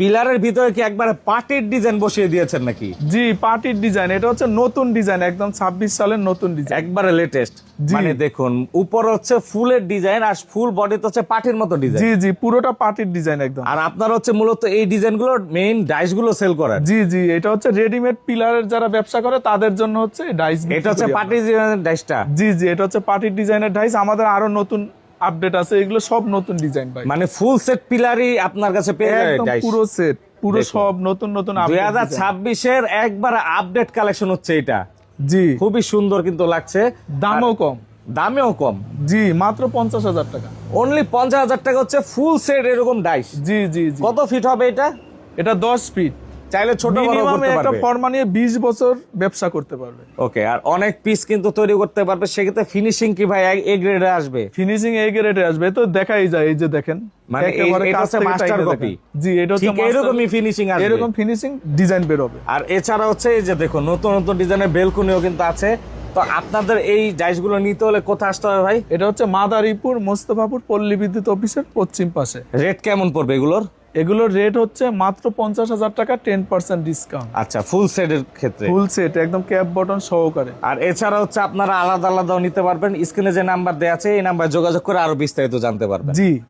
পিলারের ভিতরে কি একবারে পার্টির ডিজাইন বসিয়ে দিয়েছেন নাকি? জি, পার্টির ডিজাইন। এটা হচ্ছে নতুন ডিজাইন, একদম 26 সালের নতুন ডিজাইন, একবারে লেটেস্ট। জি। মানে দেখুন উপর হচ্ছে ফুলের ডিজাইন আর ফুল বডিতে হচ্ছে পার্টির মতো ডিজাইন। জি জি, পুরোটা পার্টির ডিজাইন একদম। আর আপনার হচ্ছে মূলত এই ডিজাইনগুলোর মেইন ডাইস গুলো সেল করেন? জি জি, এটা হচ্ছে রেডিমেড পিলারের যারা ব্যবসা করে তাদের জন্য হচ্ছে ডাইস। এটা হচ্ছে পার্টি ডিজাইনের ডাইসটা? জি জি, এটা হচ্ছে পার্টির ডিজাইনের ডাইস। আমাদের আরো নতুন আপডেট আছে, এগুলো সব নতুন ডিজাইন ভাই। মানে ফুল সেট পিলারই আপনার কাছে পেয়ে যাবে একদম ডাইস? পুরো সেট, পুরো সব নতুন নতুন আপডেট। 2026 এর একবার আপডেট কালেকশন হচ্ছে এটা। জি, খুবই সুন্দর কিন্তু লাগছে, দামও কম। দামেও কম। জি, মাত্র 50,000 টাকা। অনলি 50,000 টাকা হচ্ছে ফুল সেট এরকম ডাইস। জি জি জি। কত ফিট হবে এটা? এটা 10 ফিট। চাইলে ছোট বড় মিনিমাম করতে একটা পারবে। ফর্মা নিয়ে 20 বছর ব্যবসা করতে পারবে। ওকে, আর অনেক পিস কিন্তু তৈরি করতে পারবে। সেক্ষেত্রে ফিনিশিং কি ভাই এ গ্রেডে আসবে? ফিনিশিং এই গ্রেডে আসবে, তো দেখাই যায়। এই যে দেখেন, মানে একেবারে এটা কাছ হচ্ছে থেকে মাস্টার টাইপের কপি। দেখেন। জি, এটা হচ্ছে ঠিক এরকমই ফিনিশিং আসবে, এরকম ফিনিশিং ডিজাইন বের হবে। আর এছাড়া হচ্ছে এই যে দেখুন নতুন নতুন ডিজাইনের বেলকনিও কিন্তু আছে। তো আপনাদের এই ডাইসগুলো নিতে হলে কোথায় আসতে হবে ভাই? এটা হচ্ছে মাদারীপুর মোস্তফাপুর পল্লী বিদ্যুৎ অফিসের পশ্চিম পাশে। রেট কেমন পড়বে এগুলোর? এগুলোর রেট হচ্ছে মাত্র 50,000 টাকা, 10% ডিসকাউন্ট। আচ্ছা, ফুল সেটের ক্ষেত্রে? ফুল সেট একদম ক্যাপ বটন সহকারে। আর এছাড়া হচ্ছে আপনারা আলাদা আলাদাও নিতে পারবেন। স্ক্রিনে যে নাম্বার দেওয়া আছে এই নাম্বারে যোগাযোগ করে আরো বিস্তারিত জানতে পারবেন। জি।